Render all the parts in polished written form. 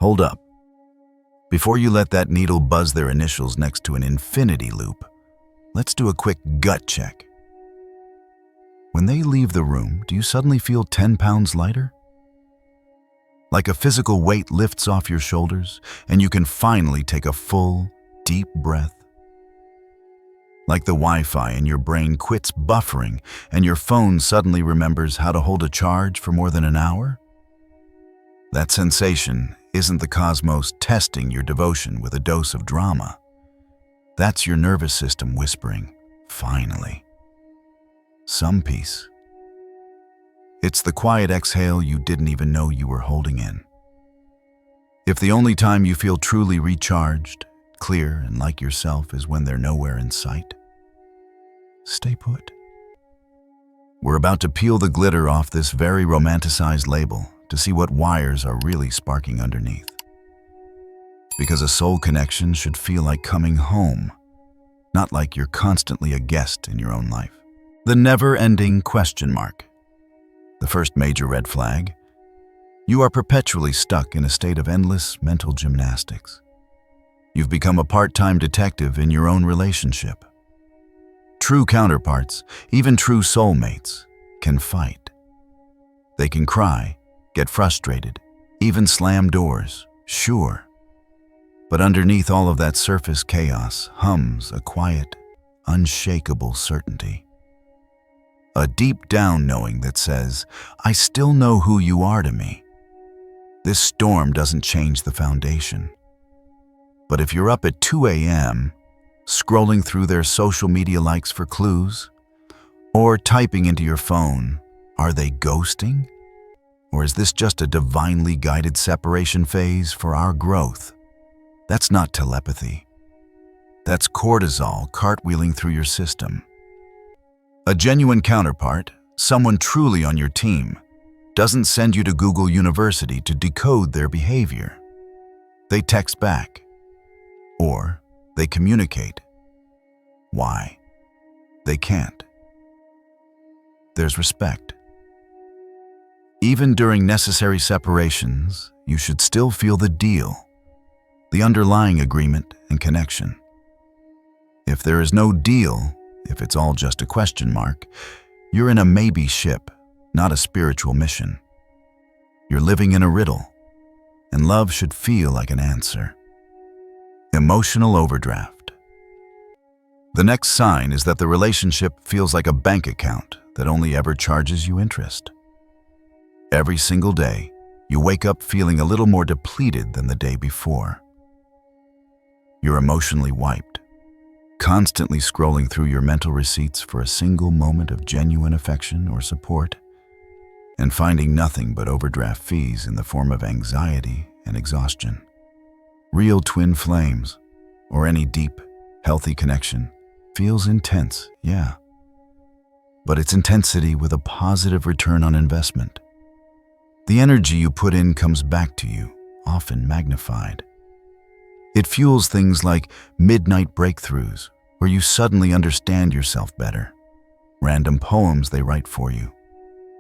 Hold up. Before you let that needle buzz their initials next to an infinity loop, let's do a quick gut check. When they leave the room, do you suddenly feel 10 pounds lighter? Like a physical weight lifts off your shoulders and you can finally take a full, deep breath? Like the Wi-Fi in your brain quits buffering and your phone suddenly remembers how to hold a charge for more than an hour? That sensation isn't the cosmos testing your devotion with a dose of drama. That's your nervous system whispering, finally. Some peace. It's the quiet exhale you didn't even know you were holding in. If the only time you feel truly recharged, clear, and like yourself is when they're nowhere in sight, stay put. We're about to peel the glitter off this very romanticized label to see what wires are really sparking underneath. Because a soul connection should feel like coming home, not like you're constantly a guest in your own life. The never-ending question mark. The first major red flag. You are perpetually stuck in a state of endless mental gymnastics. You've become a part-time detective in your own relationship. True counterparts, even true soulmates, can fight. They can cry, get frustrated, even slam doors, sure. But underneath all of that surface chaos hums a quiet, unshakable certainty. A deep down knowing that says, I still know who you are to me. This storm doesn't change the foundation. But if you're up at 2 a.m., scrolling through their social media likes for clues, or typing into your phone, are they ghosting? Or is this just a divinely guided separation phase for our growth? That's not telepathy. That's cortisol cartwheeling through your system. A genuine counterpart, someone truly on your team, doesn't send you to Google University to decode their behavior. They text back, or they communicate. Why? They can't. There's respect. Even during necessary separations, you should still feel the deal, the underlying agreement and connection. If there is no deal, if it's all just a question mark, you're in a maybe ship, not a spiritual mission. You're living in a riddle, and love should feel like an answer. Emotional overdraft. The next sign is that the relationship feels like a bank account that only ever charges you interest. Every single day, you wake up feeling a little more depleted than the day before. You're emotionally wiped, constantly scrolling through your mental receipts for a single moment of genuine affection or support, and finding nothing but overdraft fees in the form of anxiety and exhaustion. Real twin flames, or any deep, healthy connection, feels intense, yeah. But it's intensity with a positive return on investment. The energy you put in comes back to you, often magnified. It fuels things like midnight breakthroughs, where you suddenly understand yourself better, random poems they write for you,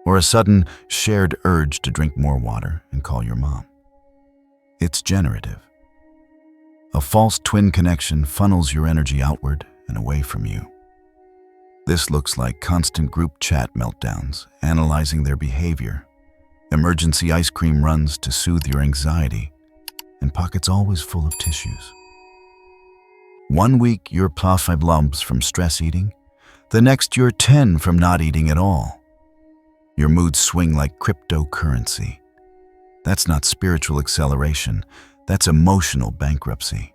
or a sudden shared urge to drink more water and call your mom. It's generative. A false twin connection funnels your energy outward and away from you. This looks like constant group chat meltdowns, analyzing their behavior, emergency ice cream runs to soothe your anxiety, and pockets always full of tissues. 1 week you're +5 lumps from stress eating, the next you're 10 from not eating at all. Your moods swing like cryptocurrency. That's not spiritual acceleration, that's emotional bankruptcy.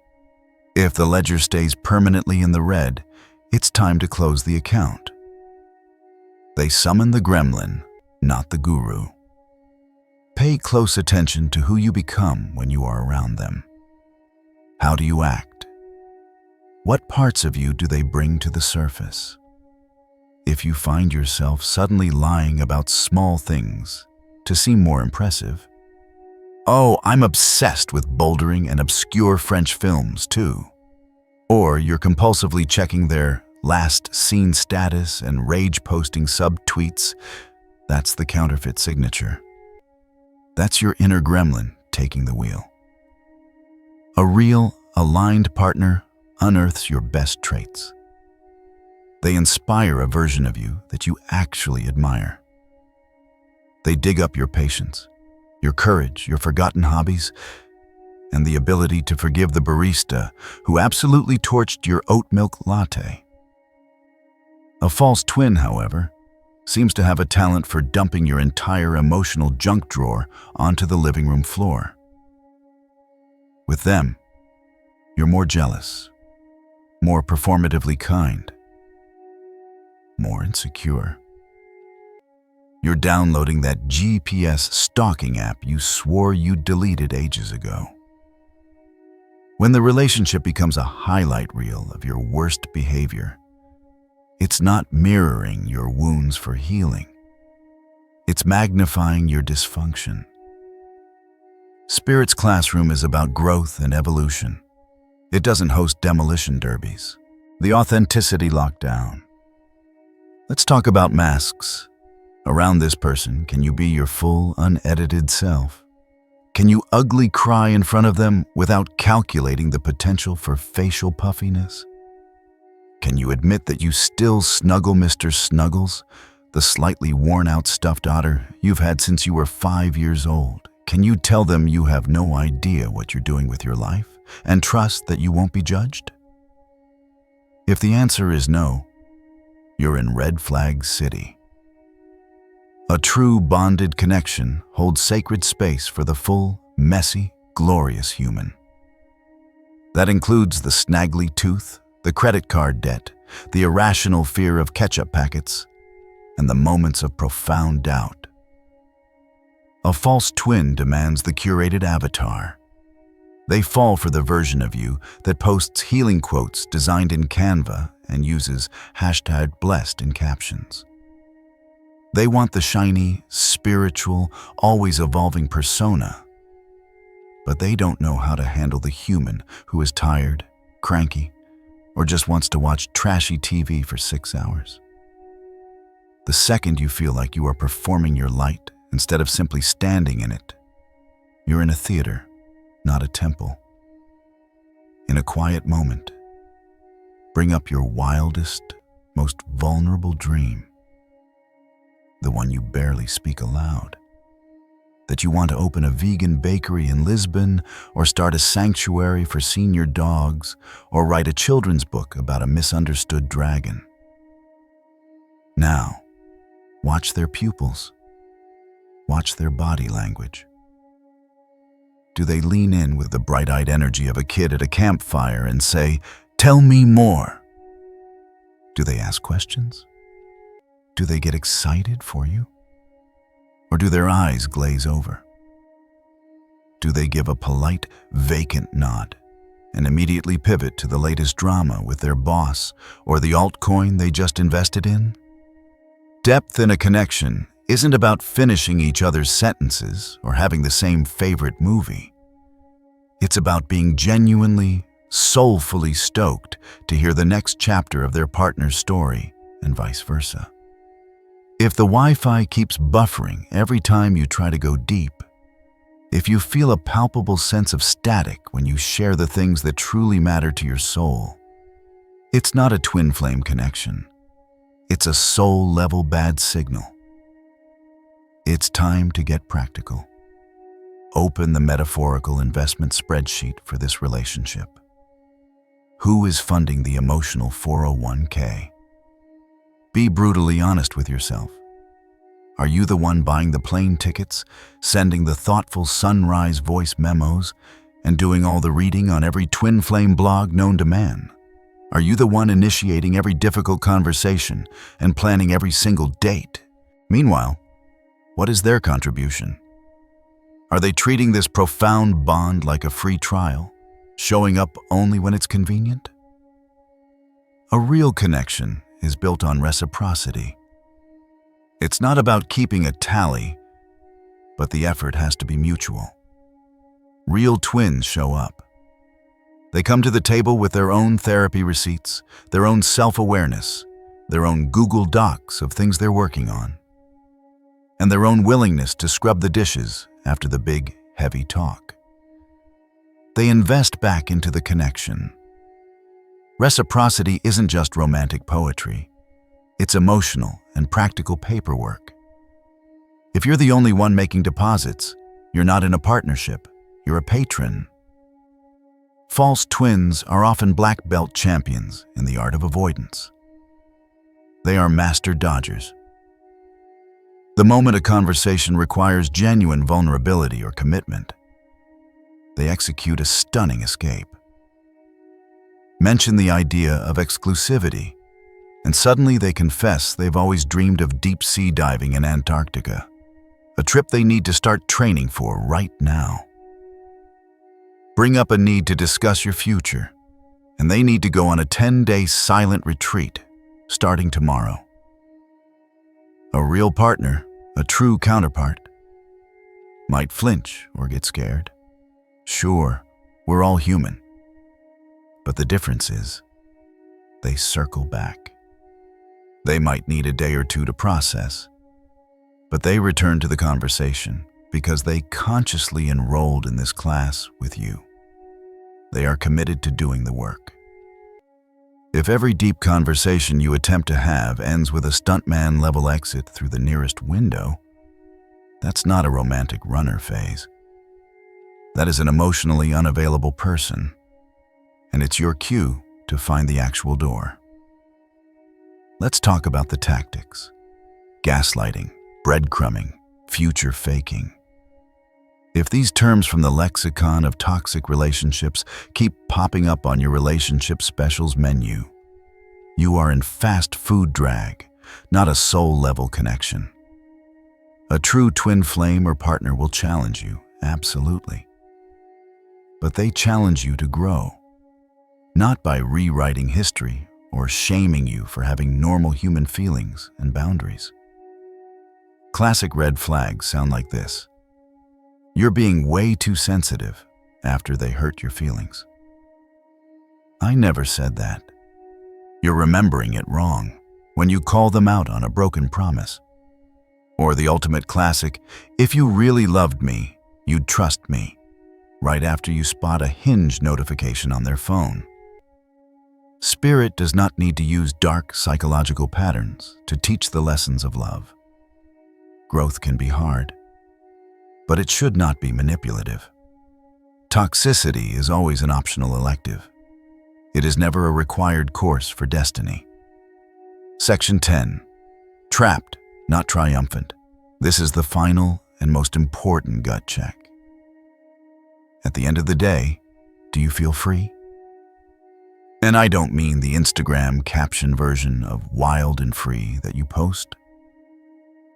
If the ledger stays permanently in the red, it's time to close the account. They summon the gremlin, not the guru. Pay close attention to who you become when you are around them. How do you act? What parts of you do they bring to the surface? If you find yourself suddenly lying about small things to seem more impressive, oh, I'm obsessed with bouldering and obscure French films too. Or you're compulsively checking their last seen status and rage-posting sub-tweets, that's the counterfeit signature. That's your inner gremlin taking the wheel. A real, aligned partner unearths your best traits. They inspire a version of you that you actually admire. They dig up your patience, your courage, your forgotten hobbies, and the ability to forgive the barista who absolutely torched your oat milk latte. A false twin, however, seems to have a talent for dumping your entire emotional junk drawer onto the living room floor. With them, you're more jealous, more performatively kind, more insecure. You're downloading that GPS stalking app you swore you deleted ages ago. When the relationship becomes a highlight reel of your worst behavior, it's not mirroring your wounds for healing. It's magnifying your dysfunction. Spirit's classroom is about growth and evolution. It doesn't host demolition derbies. The authenticity lockdown. Let's talk about masks. Around this person, can you be your full, unedited self? Can you ugly cry in front of them without calculating the potential for facial puffiness? Can you admit that you still snuggle Mr. Snuggles, the slightly worn-out stuffed otter you've had since you were 5 years old? Can you tell them you have no idea what you're doing with your life and trust that you won't be judged? If the answer is no, you're in red flag city. A true bonded connection holds sacred space for the full, messy, glorious human. That includes the snaggly tooth, the credit card debt, the irrational fear of ketchup packets, and the moments of profound doubt. A false twin demands the curated avatar. They fall for the version of you that posts healing quotes designed in Canva and uses #blessed in captions. They want the shiny, spiritual, always evolving persona, but they don't know how to handle the human who is tired, cranky, or just wants to watch trashy TV for 6 hours. The second you feel like you are performing your light instead of simply standing in it, you're in a theater, not a temple. In a quiet moment, bring up your wildest, most vulnerable dream, the one you barely speak aloud. That you want to open a vegan bakery in Lisbon, or start a sanctuary for senior dogs, or write a children's book about a misunderstood dragon. Now, watch their pupils. Watch their body language. Do they lean in with the bright-eyed energy of a kid at a campfire and say, "Tell me more"? Do they ask questions? Do they get excited for you? Or do their eyes glaze over? Do they give a polite, vacant nod and immediately pivot to the latest drama with their boss or the altcoin they just invested in? Depth in a connection isn't about finishing each other's sentences or having the same favorite movie. It's about being genuinely, soulfully stoked to hear the next chapter of their partner's story, and vice versa. If the Wi-Fi keeps buffering every time you try to go deep, if you feel a palpable sense of static when you share the things that truly matter to your soul, it's not a twin flame connection. It's a soul-level bad signal. It's time to get practical. Open the metaphorical investment spreadsheet for this relationship. Who is funding the emotional 401k? Be brutally honest with yourself. Are you the one buying the plane tickets, sending the thoughtful sunrise voice memos, and doing all the reading on every twin flame blog known to man? Are you the one initiating every difficult conversation and planning every single date? Meanwhile, what is their contribution? Are they treating this profound bond like a free trial, showing up only when it's convenient? A real connection is built on reciprocity. It's not about keeping a tally, but the effort has to be mutual. Real twins show up. They come to the table with their own therapy receipts, their own self-awareness, their own Google Docs of things they're working on, and their own willingness to scrub the dishes after the big, heavy talk. they invest back into the connection. Reciprocity isn't just romantic poetry. It's emotional and practical paperwork. If you're the only one making deposits, you're not in a partnership, you're a patron. False twins are often black belt champions in the art of avoidance. They are master dodgers. The moment a conversation requires genuine vulnerability or commitment, they execute a stunning escape. Mention the idea of exclusivity, and suddenly they confess they've always dreamed of deep-sea diving in Antarctica, a trip they need to start training for right now. Bring up a need to discuss your future, and they need to go on a 10-day silent retreat starting tomorrow. A real partner, a true counterpart, might flinch or get scared. Sure, we're all human. But the difference is, they circle back. They might need a day or two to process, but they return to the conversation because they consciously enrolled in this class with you. They are committed to doing the work. If every deep conversation you attempt to have ends with a stuntman-level exit through the nearest window, that's not a romantic runner phase. That is an emotionally unavailable person, and it's your cue to find the actual door. Let's talk about the tactics. Gaslighting, breadcrumbing, future faking. If these terms from the lexicon of toxic relationships keep popping up on your relationship specials menu, you are in fast food drag, not a soul-level connection. A true twin flame or partner will challenge you, absolutely. But they challenge you to grow, not by rewriting history or shaming you for having normal human feelings and boundaries. Classic red flags sound like this. You're being way too sensitive after they hurt your feelings. I never said that. You're remembering it wrong when you call them out on a broken promise. Or the ultimate classic, if you really loved me, you'd trust me, right after you spot a Hinge notification on their phone. Spirit does not need to use dark psychological patterns to teach the lessons of love. Growth can be hard, but it should not be manipulative. Toxicity is always an optional elective. It is never a required course for destiny. Section 10. Trapped, not triumphant. This is the final and most important gut check. At the end of the day, do you feel free? And I don't mean the Instagram caption version of wild and free that you post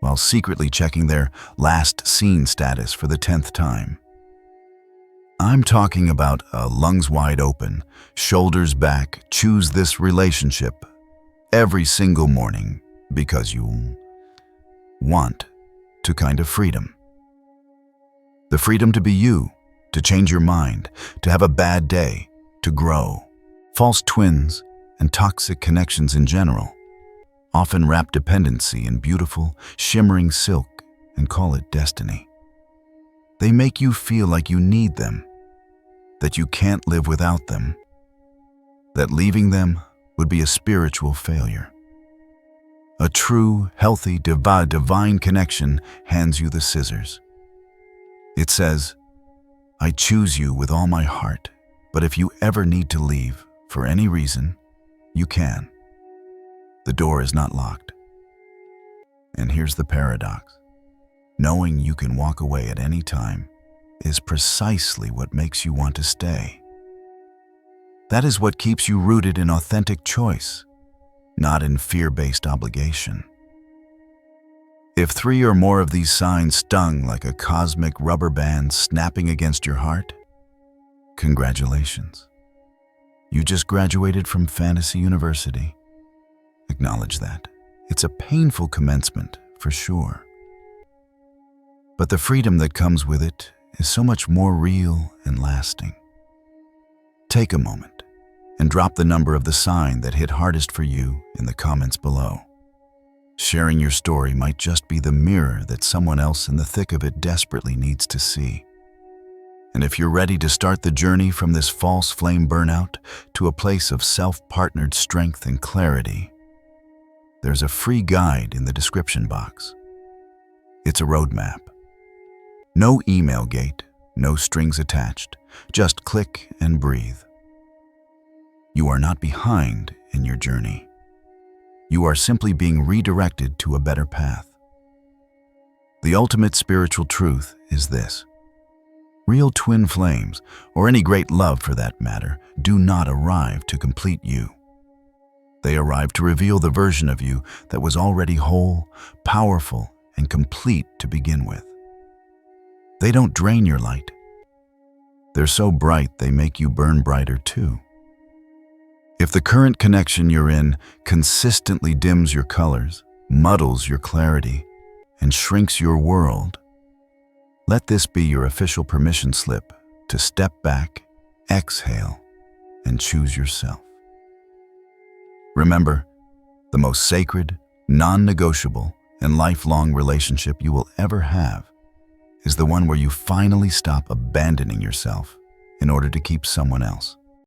while secretly checking their last seen status for the 10th time. I'm talking about a lungs wide open, shoulders back, choose this relationship every single morning because you want to kind of freedom. The freedom to be you, to change your mind, to have a bad day, to grow. False twins and toxic connections in general often wrap dependency in beautiful, shimmering silk and call it destiny. They make you feel like you need them, that you can't live without them, that leaving them would be a spiritual failure. A true, healthy, divine connection hands you the scissors. It says, I choose you with all my heart, but if you ever need to leave for any reason, you can. The door is not locked. And here's the paradox. Knowing you can walk away at any time is precisely what makes you want to stay. That is what keeps you rooted in authentic choice, not in fear-based obligation. If 3 or more of these signs stung like a cosmic rubber band snapping against your heart, congratulations. You just graduated from Fantasy University. Acknowledge that. It's a painful commencement, for sure. But the freedom that comes with it is so much more real and lasting. Take a moment and drop the number of the sign that hit hardest for you in the comments below. Sharing your story might just be the mirror that someone else in the thick of it desperately needs to see. And if you're ready to start the journey from this false flame burnout to a place of self-partnered strength and clarity, there's a free guide in the description box. It's a roadmap. No email gate, no strings attached, just click and breathe. You are not behind in your journey. You are simply being redirected to a better path. The ultimate spiritual truth is this: real twin flames, or any great love for that matter, do not arrive to complete you. They arrive to reveal the version of you that was already whole, powerful, and complete to begin with. They don't drain your light. They're so bright they make you burn brighter too. If the current connection you're in consistently dims your colors, muddles your clarity, and shrinks your world, let this be your official permission slip to step back, exhale, and choose yourself. Remember, the most sacred, non-negotiable, and lifelong relationship you will ever have is the one where you finally stop abandoning yourself in order to keep someone else.